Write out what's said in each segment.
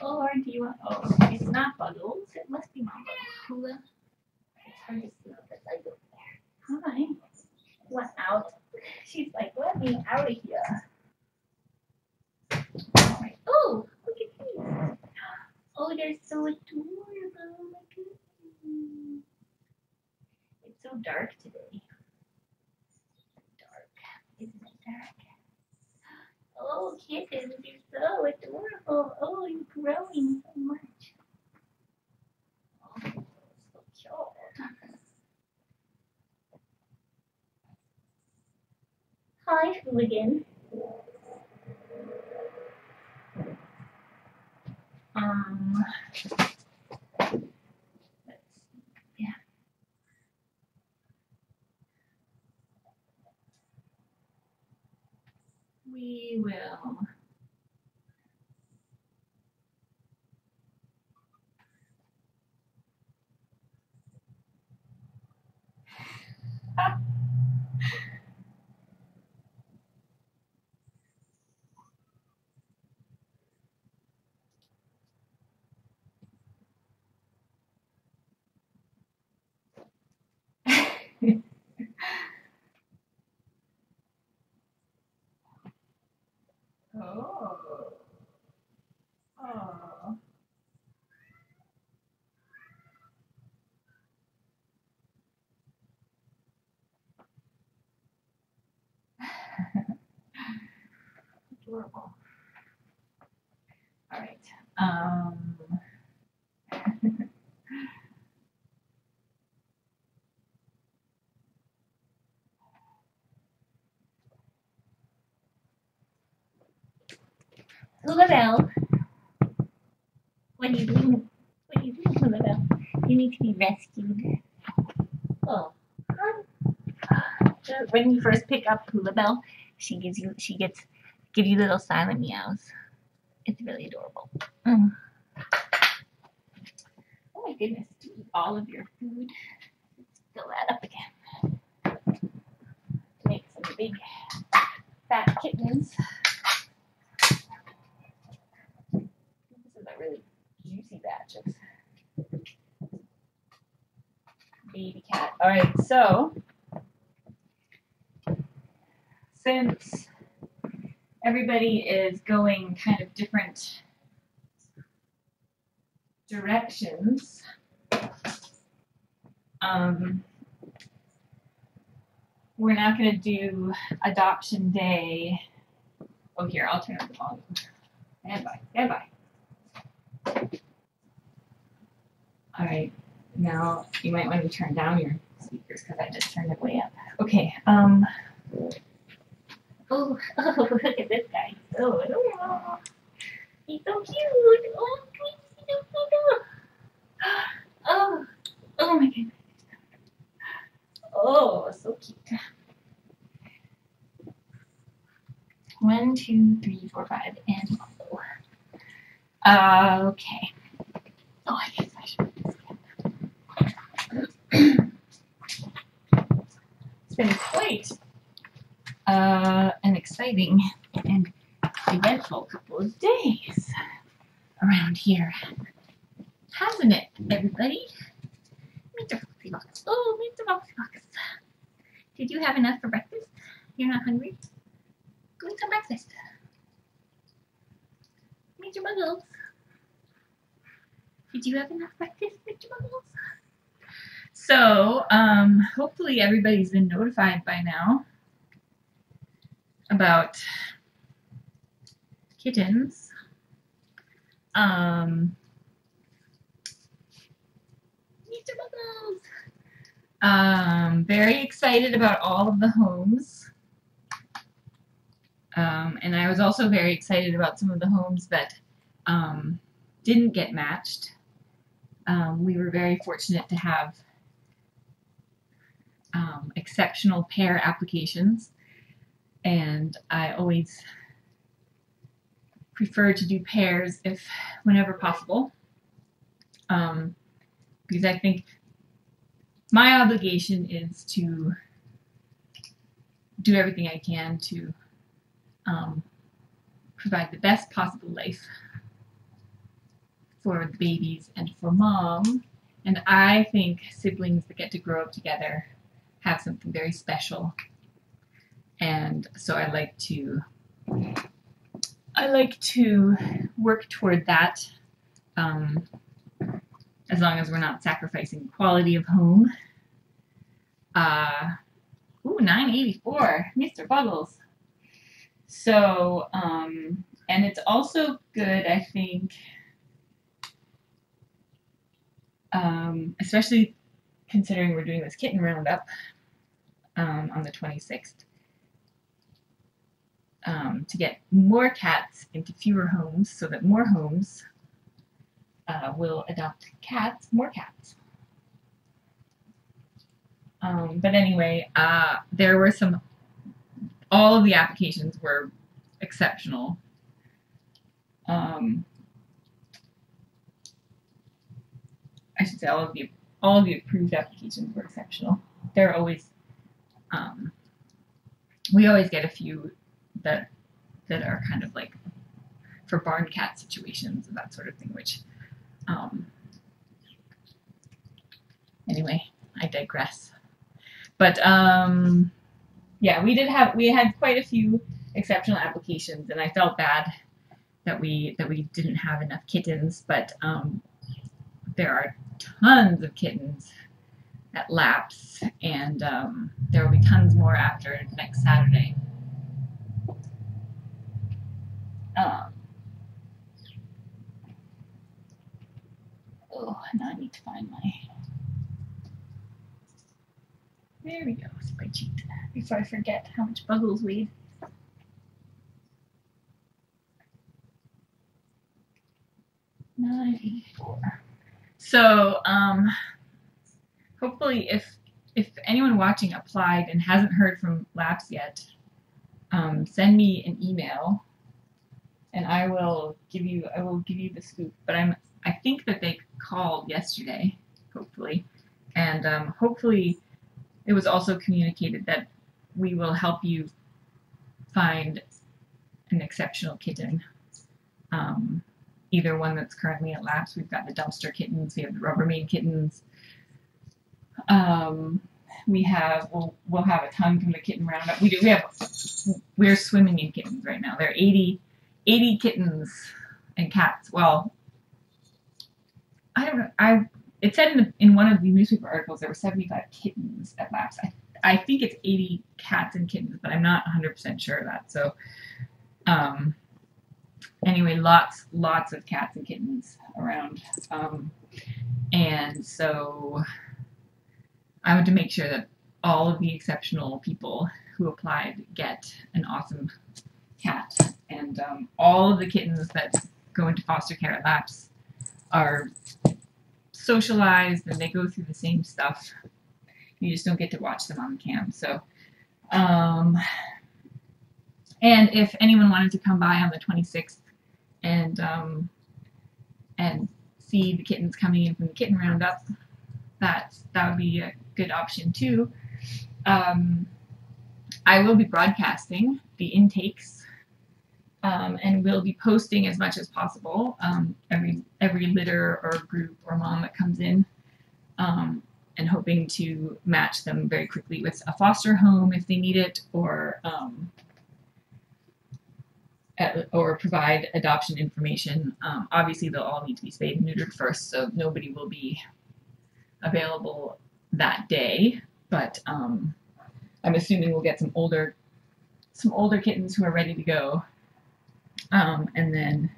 Or do you want, oh, it's not Buggles. It must be Mom Buggles. It's hard to see because I go there. Hi. Went out. She's like, let me out of here. Right. Oh, look at these. Oh, they're so adorable. Look at them. It's so dark today. Dark. Isn't it dark? Oh, kittens, you're so adorable. Oh, you're growing so much. Oh, so cute. Hi, Hooligan. Let's see. Yeah. We will. Oh. Oh. Adorable. All right. Lulabelle. What are you doing? What are you doing, Lulabelle? You need to be rescued. Oh. When you first pick up Lulabelle, she gives you little silent meows. It's really adorable. Oh my goodness, to eat all of your food. Let's fill that up again. Make some big fat kittens. This is a really juicy batch of baby cat. Alright, so since everybody is going kind of different directions, we're not going to do adoption day. Oh, here, I'll turn up the volume. Stand by, stand by. All right, now you might want to turn down your speakers because I just turned it way up. Okay, oh, look at this guy. So adorable. He's so cute. Oh, he's so cute. Oh, oh my goodness. Oh, so cute. 1, 2, 3, 4, 5, and follow. Okay. Oh, I guess I should put this again. It's been quite an exciting and eventful couple of days around here. Hasn't it, everybody? Mr. Foxy Fox. Oh, Mr. Foxy Fox. Did you have enough for breakfast? You're not hungry? Go eat some breakfast. Mr. Buggles. Did you have enough breakfast, Mr. Buggles? So, hopefully everybody's been notified by now about kittens. Mr. Buggles. Very excited about all of the homes. And I was also very excited about some of the homes that didn't get matched. We were very fortunate to have exceptional pair applications, and I always prefer to do pairs whenever possible, because I think my obligation is to do everything I can to provide the best possible life for the babies and for mom. And I think siblings that get to grow up together have something very special. And so I like to work toward that, as long as we're not sacrificing quality of home. Ooh, 984, Mr. Buggles. So, and it's also good, I think, especially considering we're doing this kitten roundup on the 26th, to get more cats into fewer homes so that more homes will adopt cats, more cats. But anyway, there were all of the applications were exceptional. I should say all of the approved applications were exceptional. They're always, we always get a few that are kind of like for barn cat situations and that sort of thing, which, anyway, I digress. But yeah, we had quite a few exceptional applications, and I felt bad that we didn't have enough kittens, but there are tons of kittens at Laps, and there will be tons more after next Saturday. Oh, now I need to find there we go, spreadsheet, before I forget how much Buggles weighed. $9.84. So, hopefully, if anyone watching applied and hasn't heard from Laps yet, send me an email, and I will give you the scoop. But I think that they called yesterday, hopefully, and hopefully it was also communicated that we will help you find an exceptional kitten. Either one that's currently at Laps. We've got the dumpster kittens, we have the Rubbermaid kittens. We'll have a ton from the kitten roundup. We're swimming in kittens right now. There are 80 kittens and cats. Well, I don't know. It said in one of the newspaper articles there were 75 kittens at Laps. I think it's 80 cats and kittens, but I'm not 100% sure of that. So, anyway, lots of cats and kittens around, and so I want to make sure that all of the exceptional people who applied get an awesome cat, and all of the kittens that go into foster care at Laps are socialized and they go through the same stuff. You just don't get to watch them on cam. So, and if anyone wanted to come by on the 26th and see the kittens coming in from the kitten roundup, that would be a good option too. I will be broadcasting the intakes, and we'll be posting as much as possible, every litter or group or mom that comes in, and hoping to match them very quickly with a foster home if they need it, or provide adoption information. Obviously, they'll all need to be spayed and neutered first, so nobody will be available that day. But I'm assuming we'll get some older kittens who are ready to go, and then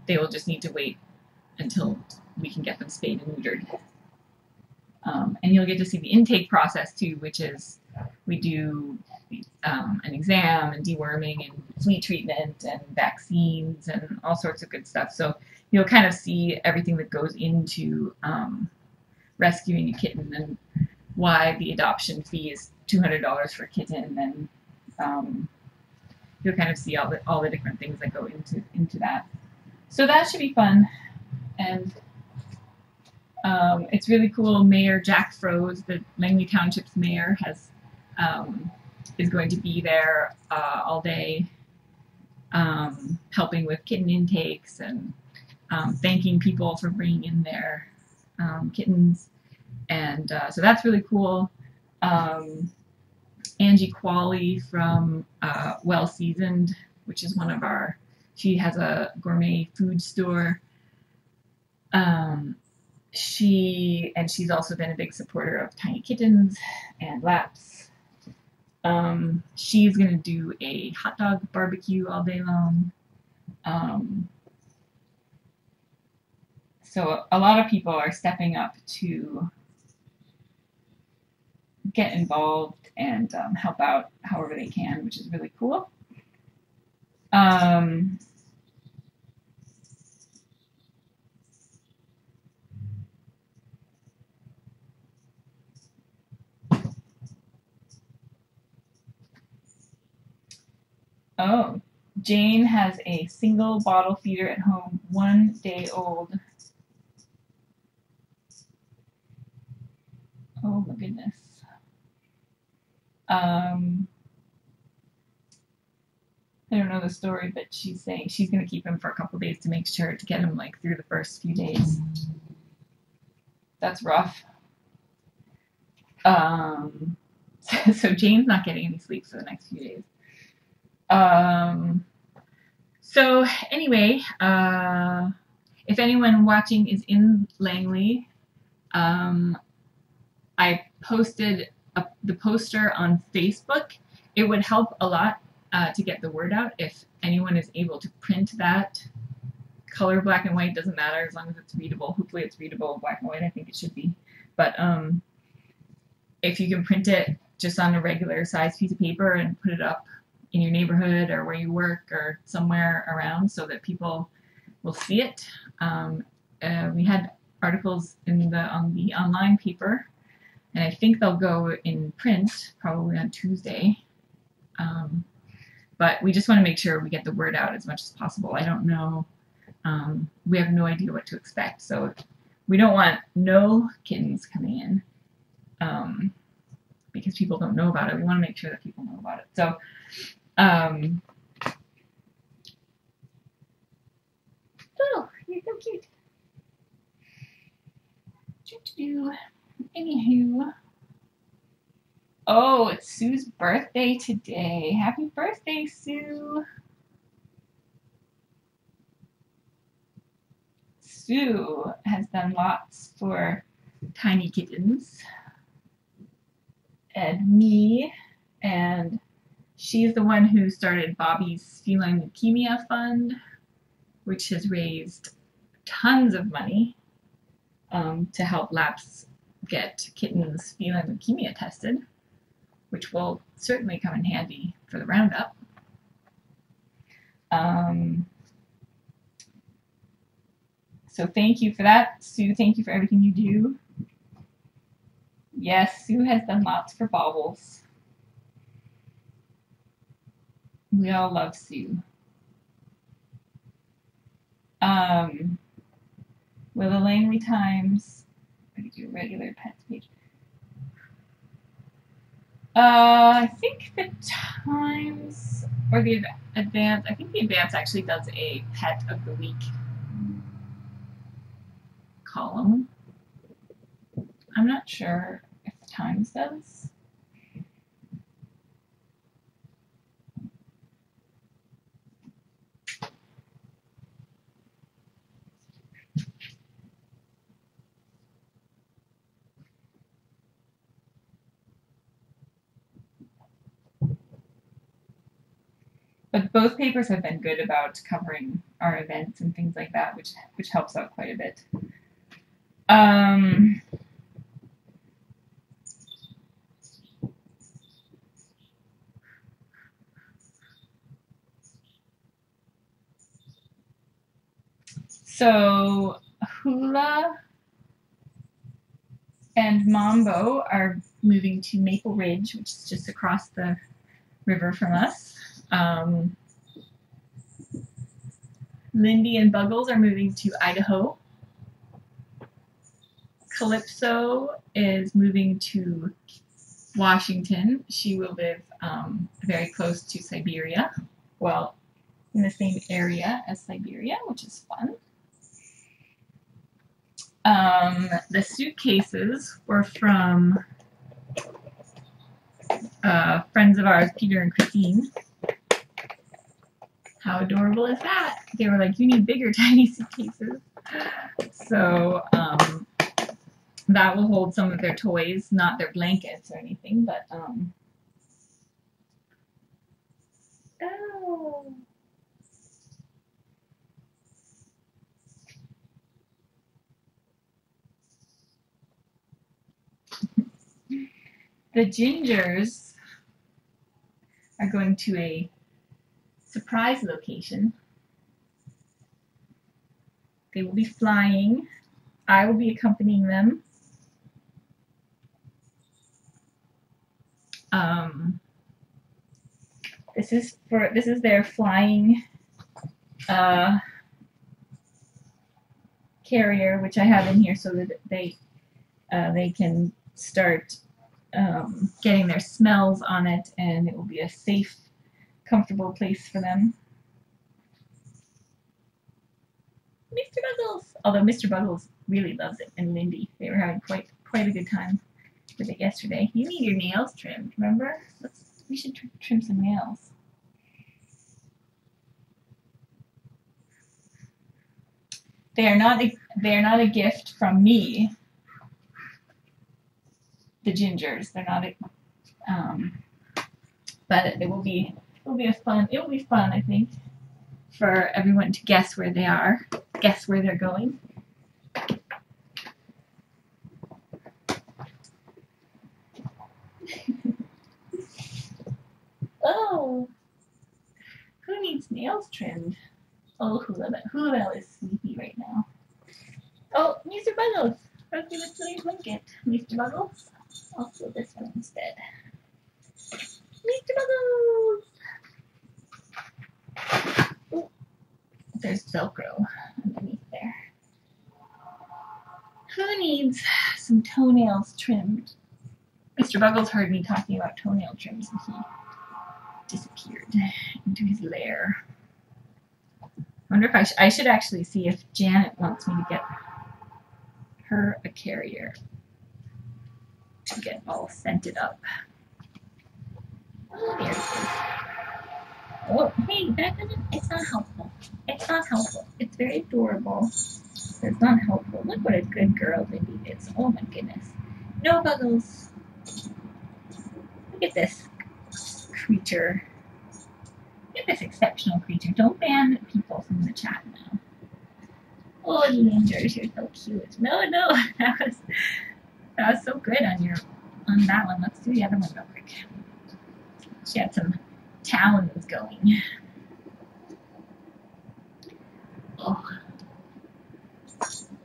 they will just need to wait until we can get them spayed and neutered. And you'll get to see the intake process too, which is we do an exam and deworming and flea treatment and vaccines and all sorts of good stuff. So you'll kind of see everything that goes into rescuing a kitten, and why the adoption fee is $200 for a kitten, and you'll kind of see all the different things that go into that. So that should be fun, and it's really cool. Mayor Jack Froese, the Langley Township's mayor, is going to be there all day, helping with kitten intakes and thanking people for bringing in their kittens. And so that's really cool. Angie Qualley from Well Seasoned, which is one of our, she has a gourmet food store. She's also been a big supporter of tiny kittens and laps. She's going to do a hot dog barbecue all day long. So a lot of people are stepping up to get involved and help out however they can, which is really cool. Oh, Jane has a single bottle feeder at home, 1 day old. Oh my goodness. I don't know the story, but she's saying she's going to keep him for a couple days to make sure to get him like through the first few days. That's rough. So Jane's not getting any sleep for the next few days. So anyway, if anyone watching is in Langley, I posted the poster on Facebook. It would help a lot to get the word out if anyone is able to print that. Color black and white doesn't matter as long as it's readable. Hopefully it's readable black and white. I think it should be. But if you can print it just on a regular size piece of paper and put it up in your neighborhood or where you work or somewhere around so that people will see it. We had articles on the online paper, and I think they'll go in print probably on Tuesday. But we just want to make sure we get the word out as much as possible. I don't know. We have no idea what to expect, so we don't want no kittens coming in because people don't know about it. We want to make sure that people know about it. So oh, you're so cute. Anywho. Oh, it's Sue's birthday today. Happy birthday, Sue. Sue has done lots for tiny kittens and me, and she's the one who started Bobby's Feline Leukemia Fund, which has raised tons of money to help laps get kittens' feline leukemia tested, which will certainly come in handy for the roundup. So thank you for that, Sue. Thank you for everything you do. Yes, Sue has done lots for Baubles. We all love Sue. Will the Langley Times, I could do a regular pets page. I think the Times or the Advance, I think the Advance actually does a Pet of the Week column. I'm not sure if the Times does. But both papers have been good about covering our events and things like that, which helps out quite a bit. So Hula and Mambo are moving to Maple Ridge, which is just across the river from us. Lindy and Buggles are moving to Idaho. Calypso is moving to Washington. She will live very close to Siberia. Well, in the same area as Siberia, which is fun. The suitcases were from friends of ours, Peter and Christine. How adorable is that? They were like, you need bigger tiny suitcases. So that will hold some of their toys, not their blankets or anything, but oh. The Gingers are going to a surprise location. They will be flying. I will be accompanying them. This is their flying carrier, which I have in here so that they can start getting their smells on it, and it will be a safe, comfortable place for them. Mr. Buggles! Although Mr. Buggles really loves it, and Lindy. They were having quite a good time with it yesterday. You need your nails trimmed, remember? We should trim some nails. They are not a gift from me. The Gingers. They're not a, but it will be fun, I think, for everyone to guess where they are, guess where they're going. Oh, who needs nails trimmed? Oh, Hulabelle is sleepy right now. Oh, Mr. Buggles, let's give it to your blanket, Mr. Buggles. I'll fill this one instead. Mr. Buggles! Oh, there's Velcro underneath there. Who needs some toenails trimmed? Mr. Buggles heard me talking about toenail trims and he disappeared into his lair. I wonder if I should actually see if Janet wants me to get her a carrier to get all scented up. Oh, there it is. Oh, hey, it's not helpful. It's not helpful. It's very adorable, but it's not helpful. Look what a good girl Lindy is. Oh my goodness. No Buggles. Look at this creature. Look at this exceptional creature. Don't ban people from the chat now. Oh, Gingers, you're so cute. No, that was so good on that one. Let's do the other one real quick. She had some talons going. Oh,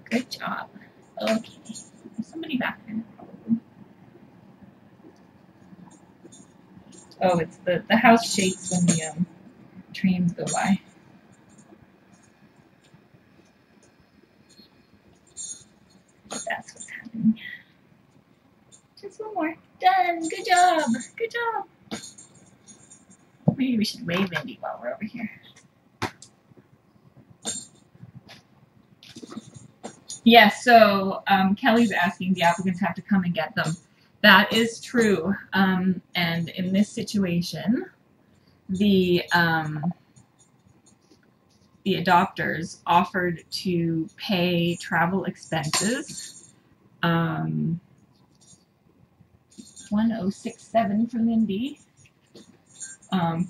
good job. Okay, there's somebody back there probably. Oh, it's the house shakes when the trains go by. That's what's happening. Just one more. Done. Good job. Good job. Maybe we should wave Lindy while we're over here. Yeah, so Kelly's asking the applicants have to come and get them. That is true. And in this situation, the adopters offered to pay travel expenses. 1067 for Lindy.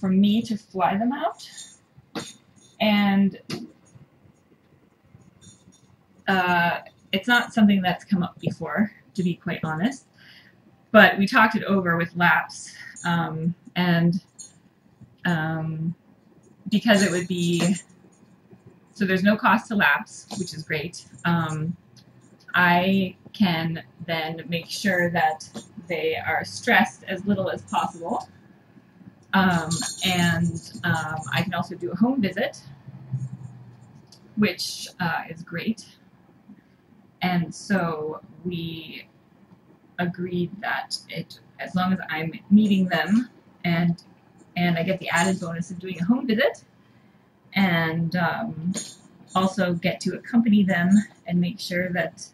For me to fly them out. And it's not something that's come up before, to be quite honest. But we talked it over with Laps, because it would be, so there's no cost to Laps, which is great. I can then make sure that they are stressed as little as possible. I can also do a home visit, which is great. And so we agreed that as long as I'm meeting them and I get the added bonus of doing a home visit and also get to accompany them and make sure that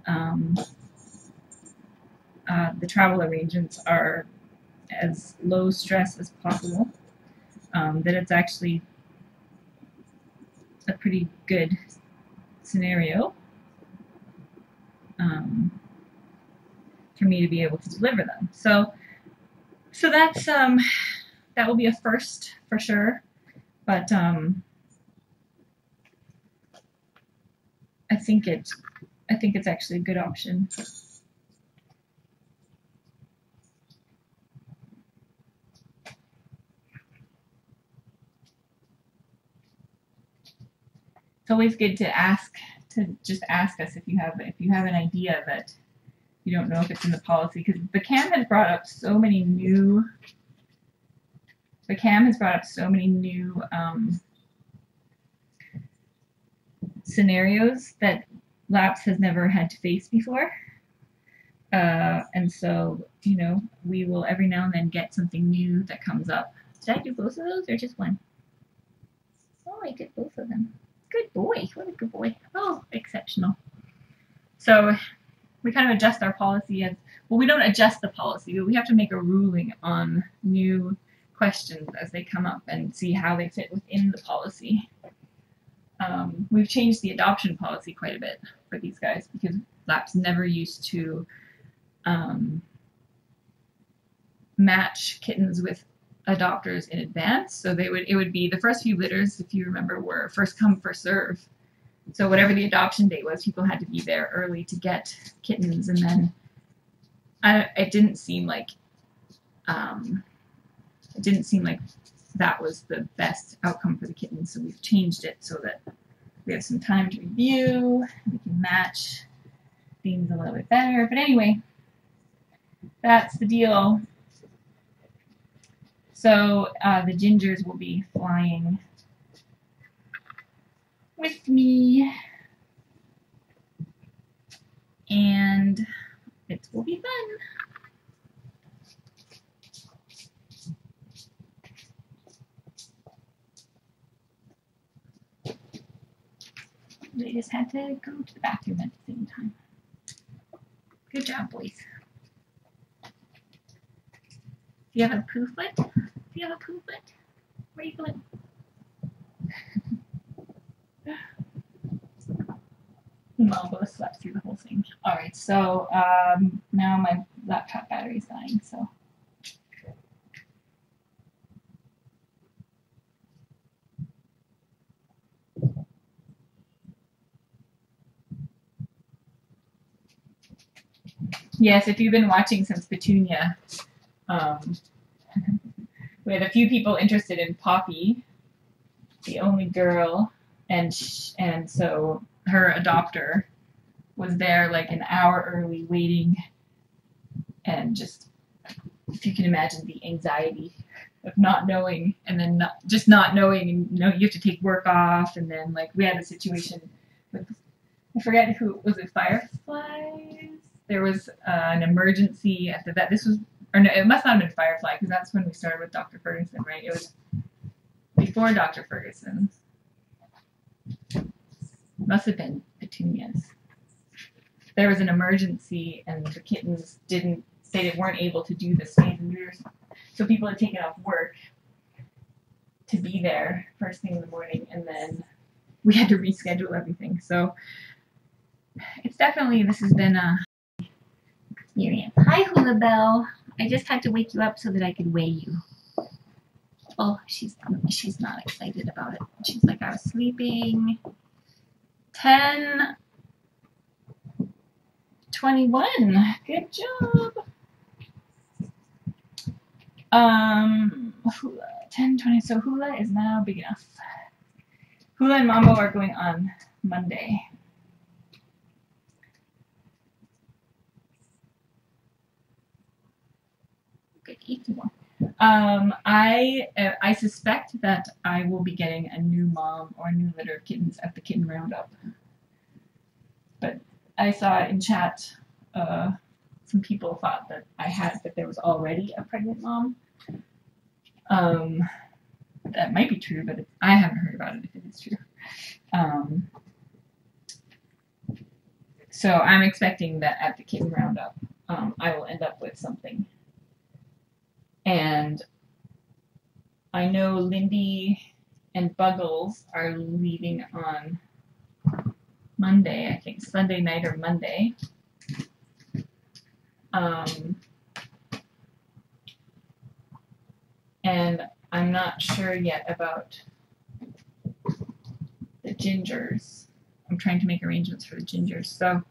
the travel arrangements are as low stress as possible, that it's actually a pretty good scenario for me to be able to deliver them. So that's that will be a first for sure, but I think it's actually a good option. It's always good to just ask us if you have an idea that you don't know if it's in the policy, because the CAM has brought up so many new scenarios that LAPS has never had to face before. And so, you know, we will every now and then get something new that comes up. Did I do both of those or just one? Oh, I did both of them. Good boy. What a good boy. Oh, exceptional. So we kind of adjust our policy as, well, we don't adjust the policy, but we have to make a ruling on new questions as they come up and see how they fit within the policy. We've changed the adoption policy quite a bit for these guys because LAPS never used to match kittens with adopters in advance. So it would be the first few litters, if you remember, were first come, first serve. So whatever the adoption date was, people had to be there early to get kittens, and then it didn't seem like that was the best outcome for the kittens. So we've changed it so that we have some time to review, we can match things a little bit better. But anyway, that's the deal. So the gingers will be flying with me, and it will be fun. They just had to go to the bathroom at the same time. Good job, boys. Do you have a poo foot? Do you have a poo foot? Where are you going? Mom both slept through the whole thing. Alright, so now my laptop battery is dying, so. Yes, if you've been watching since Petunia, we had a few people interested in Poppy, the only girl, and so her adopter was there like an hour early waiting, and just, if you can imagine the anxiety of not knowing, and then not knowing, and you know you have to take work off, and then like we had a situation with, I forget who was it, Fireflies? There was an emergency at the vet. This was, or no, it must not have been Firefly, because that's when we started with Dr. Ferguson, right? It was before Dr. Ferguson. Must have been Petunias. There was an emergency, and the kittens they weren't able to do the spades and neuters. So people had taken off work to be there first thing in the morning, and then we had to reschedule everything. So it's definitely, this has been a experience. Hi, Hula Bell. I just had to wake you up so that I could weigh you. Oh, she's not excited about it. She's like, I was sleeping. 10:21. Good job. Hula. 10:20. So Hula is now big enough. Hula and Mambo are going on Monday. Good, eat some more. I suspect that I will be getting a new mom or a new litter of kittens at the kitten roundup. But I saw in chat some people thought that there was already a pregnant mom. That might be true, but I haven't heard about it if it is true. So I'm expecting that at the kitten roundup, I will end up with something. And I know Lindy and Buggles are leaving on Monday, I think Sunday night or Monday. And I'm not sure yet about the gingers. I'm trying to make arrangements for the gingers. So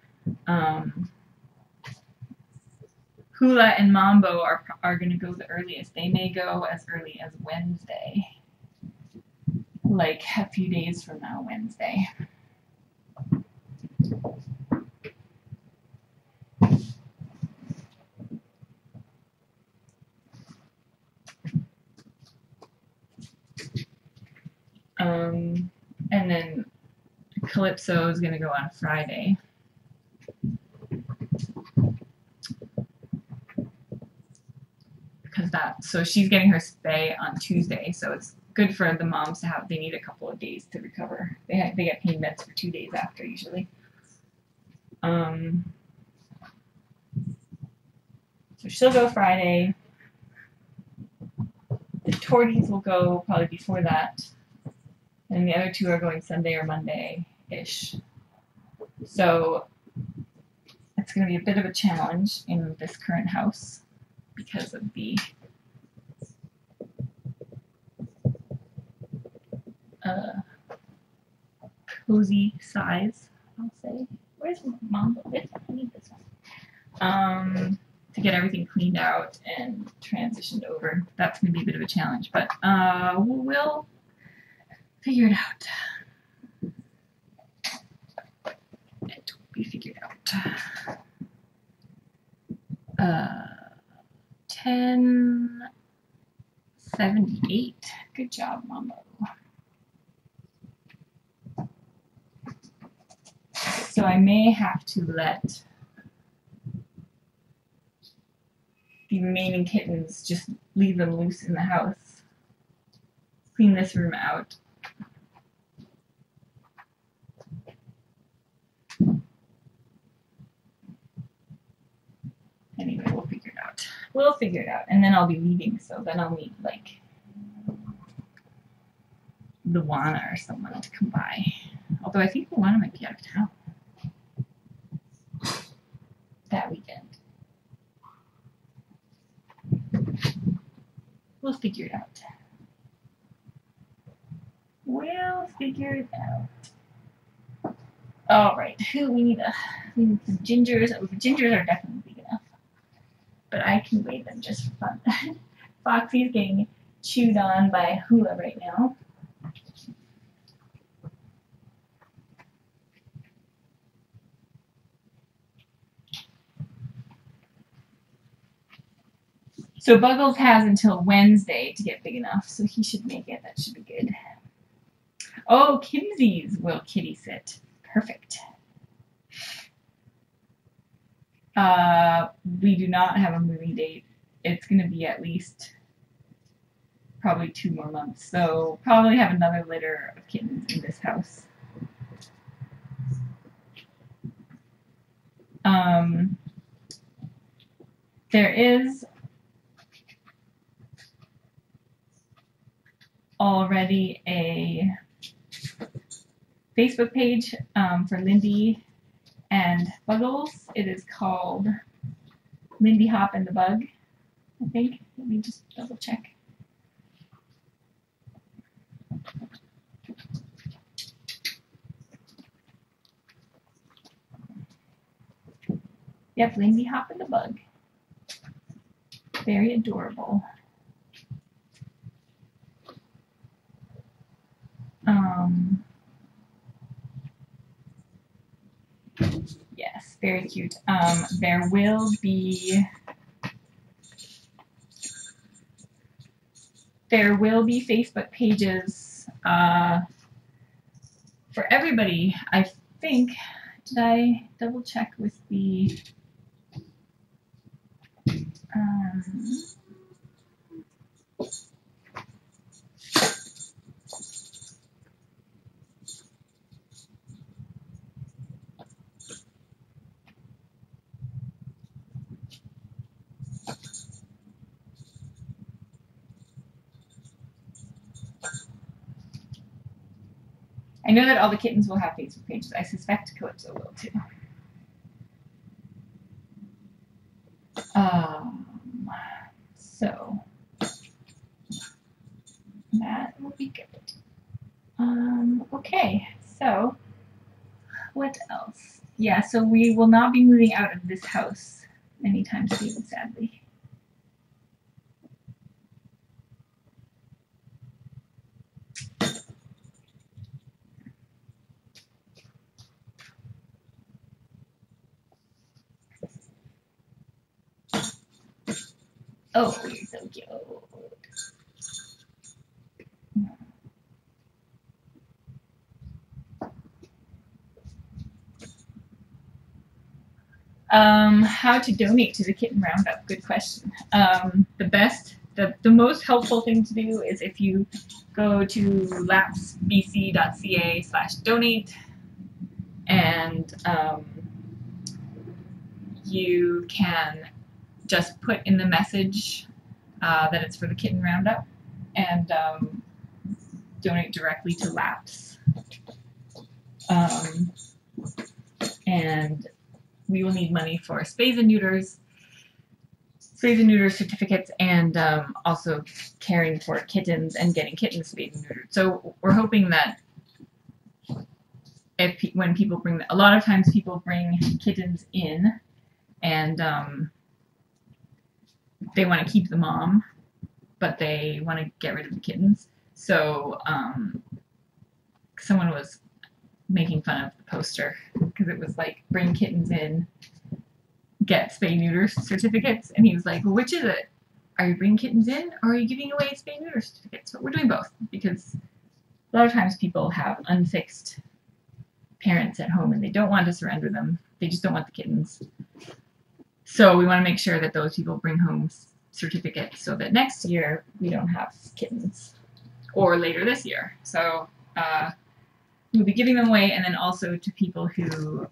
Hula and Mambo are going to go the earliest. They may go as early as Wednesday, like a few days from now, Wednesday. And then Calypso is going to go on Friday. So she's getting her spay on Tuesday, so it's good for the moms to have, they need a couple of days to recover. They get pain meds for 2 days after, usually. So she'll go Friday. The Torties will go probably before that. And the other two are going Sunday or Monday-ish. So it's going to be a bit of a challenge in this current house because of the cozy size, I'll say. Where's Mom? I need this one. To get everything cleaned out and transitioned over. That's going to be a bit of a challenge, but we'll figure it out. It will be figured out. 1078. Good job, Mambo. So I may have to let the remaining kittens, just leave them loose in the house. Clean this room out. Anyway, we'll figure it out. We'll figure it out. And then I'll be leaving, so then I'll need, like, Luana or someone to come by. Although I think Luana might be out of town that weekend. We'll figure it out. We'll figure it out. All right. We need some gingers. Oh, the gingers are definitely big enough, but I can weigh them just for fun. Foxy's getting chewed on by Hula right now. So Buggles has until Wednesday to get big enough, so he should make it. That should be good. Oh, Kimsies will kitty sit. Perfect. We do not have a moving date. It's going to be at least probably 2 more months. So probably have another litter of kittens in this house. There is already a Facebook page for Lindy and Buggles. It is called Lindy Hop and the Bug, I think. Let me just double check. Yep, Lindy Hop and the Bug. Very adorable. Yes, very cute. There will be Facebook pages for everybody. I think. Did I double check with the? I know that all the kittens will have Facebook pages. I suspect Calypso will too. So that will be good. Okay, so what else? Yeah, so we will not be moving out of this house anytime soon, sadly. Oh, you're so cute. How to donate to the Kitten Roundup? Good question. The most helpful thing to do is if you go to lapsbc.ca/donate, and you can just put in the message that it's for the Kitten Roundup, and donate directly to LAPS. And we will need money for spays and neuter certificates, and also caring for kittens and getting kittens spayed and neutered. So we're hoping that when people bring, a lot of times people bring kittens in, and they want to keep the mom, but they want to get rid of the kittens. So someone was making fun of the poster because it was like, bring kittens in, get spay neuter certificates, and he was like, well, which is it? Are you bringing kittens in, or are you giving away spay neuter certificates? But we're doing both, because a lot of times people have unfixed parents at home and they don't want to surrender them. They just don't want the kittens. So we want to make sure that those people bring home certificates so that next year we don't have kittens, or later this year. So we'll be giving them away, and then also to people who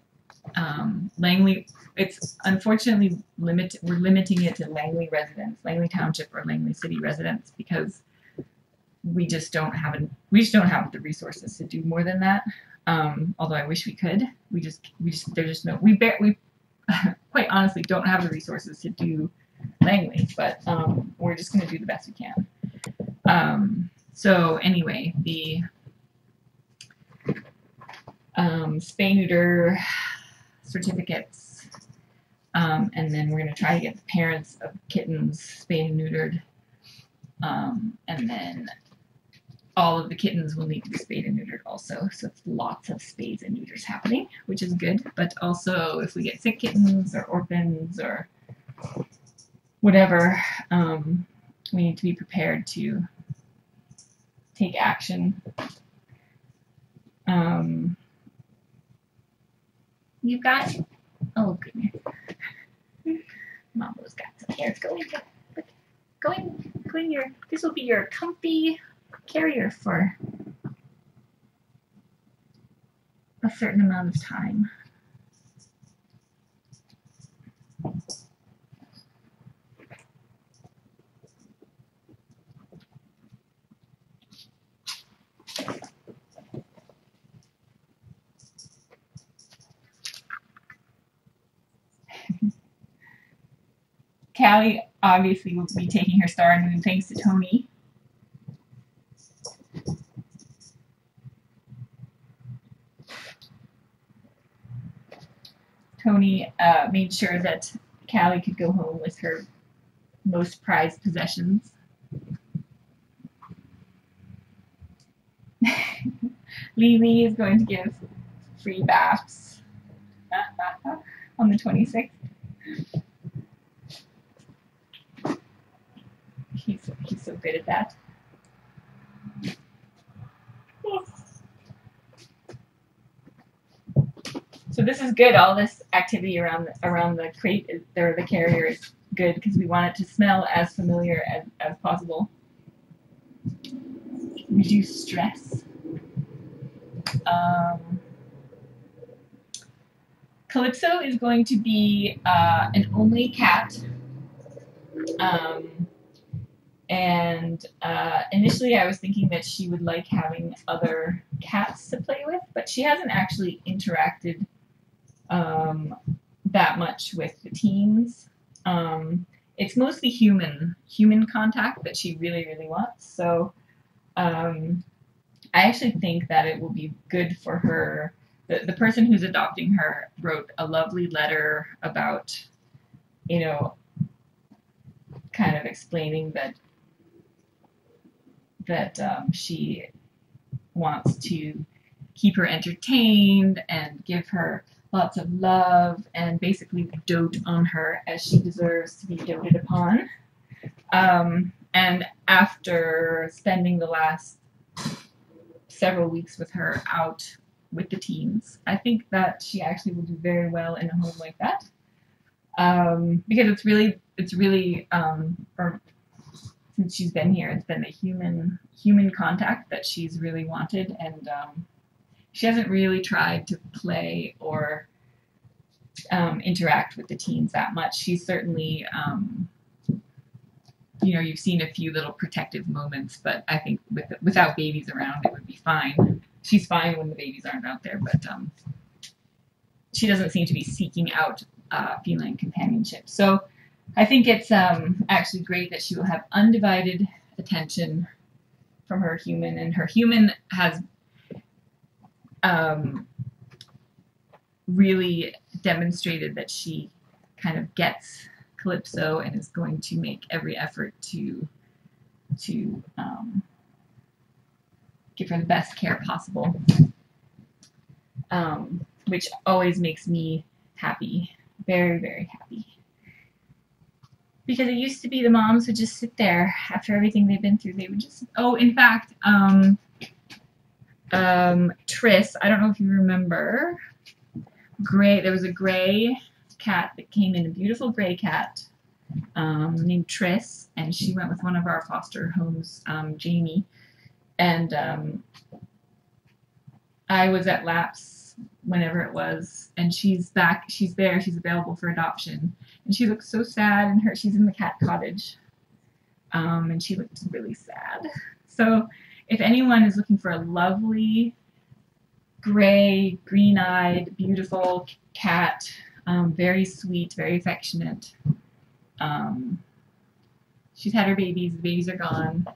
Langley, it's unfortunately we're limiting it to Langley residents, Langley Township or Langley City residents, because we just don't have the resources to do more than that. Although I wish we could, there's just no, we quite honestly don't have the resources to do Langley, but we're just going to do the best we can. So anyway, the spay neuter certificates, and then we're going to try to get the parents of kittens spayed and neutered, and then all of the kittens will need to be spayed and neutered also. So it's lots of spays and neuters happening, which is good. But also, if we get sick kittens or orphans or whatever, we need to be prepared to take action. You've got, oh goodness, Mambo's got some hair. Go in your, this will be your comfy carrier for a certain amount of time. Callie obviously will be taking her star and moon thanks to Tony. Tony made sure that Callie could go home with her most prized possessions. Lily is going to give free baths on the 26th. He's so good at that. So this is good. All this activity around the crate or the carrier is good because we want it to smell as familiar as possible. Reduce stress. Calypso is going to be an only cat, And initially I was thinking that she would like having other cats to play with, but she hasn't actually interacted that much with the teens. It's mostly human contact that she really, really wants. So I actually think that it will be good for her. The person who's adopting her wrote a lovely letter about, kind of explaining that she wants to keep her entertained and give her lots of love and basically dote on her as she deserves to be doted upon. And after spending the last several weeks with her out with the teens, I think that she actually will do very well in a home like that. Because it's really since she's been here, it's been the human contact that she's really wanted, and she hasn't really tried to play or interact with the teens that much. She's certainly, you've seen a few little protective moments, but I think without babies around, it would be fine. She's fine when the babies aren't out there, but she doesn't seem to be seeking out feline companionship. So I think it's actually great that she will have undivided attention from her human, and her human has really demonstrated that she kind of gets Calypso and is going to make every effort to give her the best care possible, which always makes me happy, very, very happy. Because it used to be the moms would just sit there after everything they've been through. They would just, in fact, Triss, I don't know if you remember, there was a gray cat that came in, a beautiful gray cat named Triss, and she went with one of our foster homes, Jamie, and I was at Laps whenever it was, and she's back, she's there, she's available for adoption, and she looks so sad, and she's in the cat cottage, and she looked really sad. So if anyone is looking for a lovely gray, green-eyed, beautiful cat, very sweet, very affectionate, she's had her babies, the babies are gone.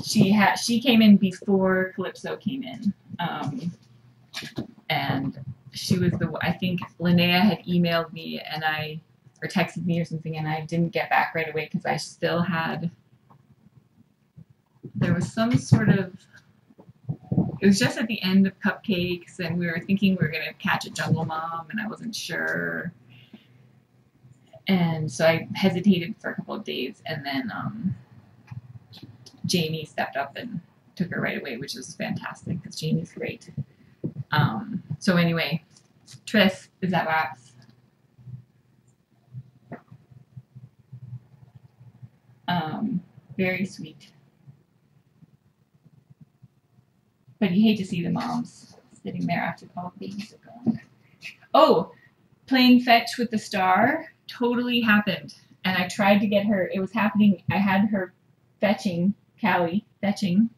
She came in before Calypso came in, and she was I think Linnea had emailed me or texted me or something, and I didn't get back right away because I still had, there was some sort of, it was just at the end of Cupcakes, and we were thinking we were going to catch a Jungle Mom, and I wasn't sure, and so I hesitated for a couple of days, and then Jamie stepped up and took her right away, which was fantastic because Jamie's great. So anyway, Triss is at Laps. Very sweet. But you hate to see the moms sitting there after all the babies are gone. Oh, playing fetch with the star totally happened. And I tried to get her, it was happening, I had her fetching, Callie, fetching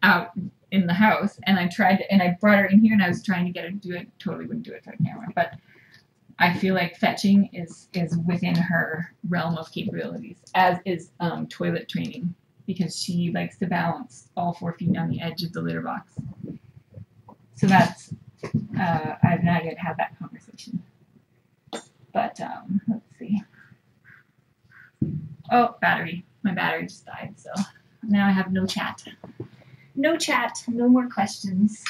out in the house, and I brought her in here, and I was trying to get her to do it, totally wouldn't do it for the camera, but I feel like fetching is within her realm of capabilities, as is toilet training, because she likes to balance all 4 feet on the edge of the litter box. So that's, I've not yet had that conversation. But, let's see. Oh, battery. My battery just died, so now I have no chat. No chat, no more questions.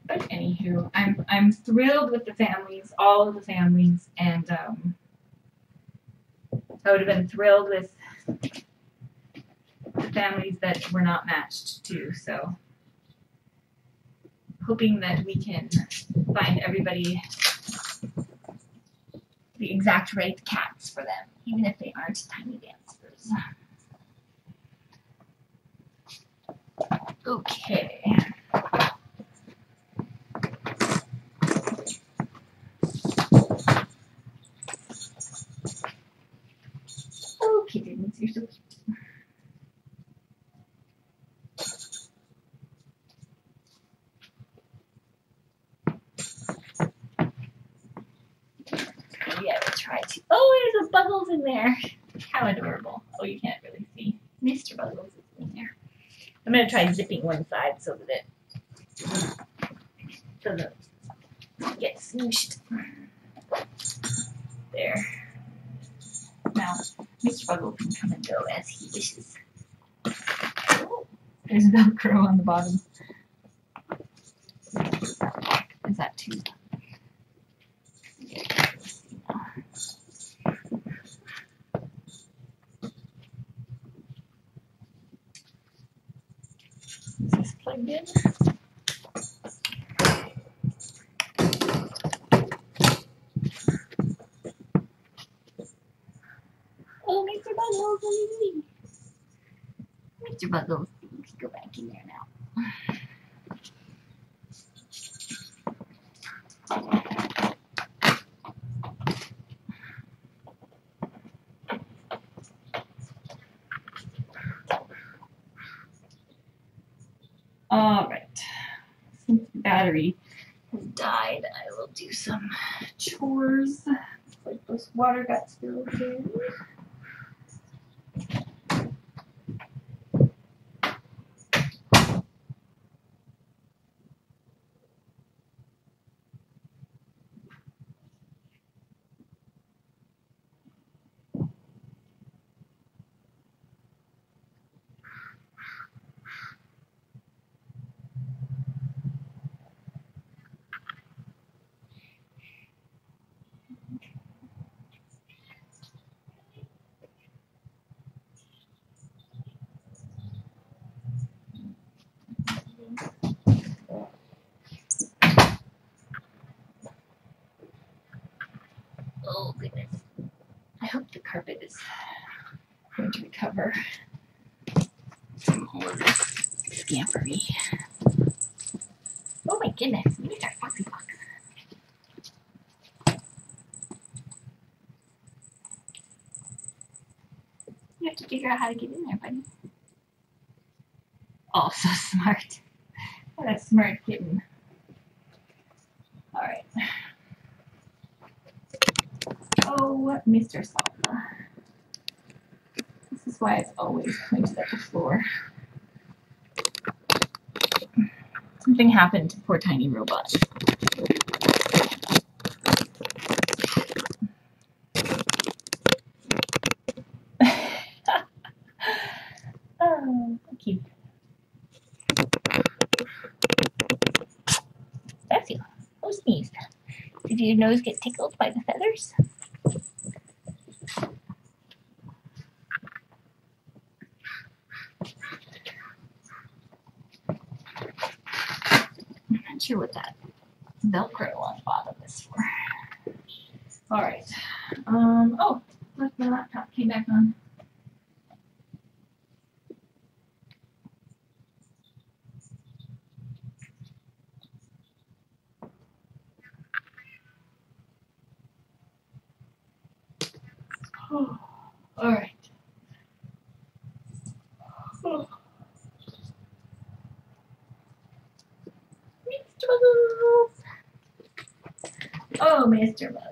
But anywho, I'm thrilled with the families, all of the families, and I would have been thrilled with the families that were not matched too. So hoping that we can find everybody the exact right cats for them, even if they aren't tiny dancers. Okay. Oh, kittens, you're so cute. Maybe I will try to. Oh, there's a Buggles in there. How adorable. Oh, you can't really see. Mr. Buggles is in there. I'm going to try zipping one side so that it doesn't get smooshed. There. Now, Mr. Buggles can come and go as he wishes. Oh, there's Velcro on the bottom. Is that too? Is this plugged in? Oh, Mr. Buggles, what are you doing? Mr. Buggles, you can go back in there now. All right. Since the battery has died, I will do some chores. Like this water got spilled in. Oh goodness. I hope the carpet is going to recover from all of this scampery. Oh my goodness, these are foxy fox. You have to figure out how to get in there, buddy. Oh, so smart. What a smart kitten. Alright. Oh, Mr. Salsa. This is why it's always pointed at the floor. Something happened to poor tiny robot. Oh, cute. Bless you. Who sneezed? Did your nose get tickled by the feathers? I'm not sure what that Velcro on the bottom is for. Alright. Oh, look, my laptop came back on. Oh, alright. Oh. Mr. Buggles! Oh, Mr. Buggles.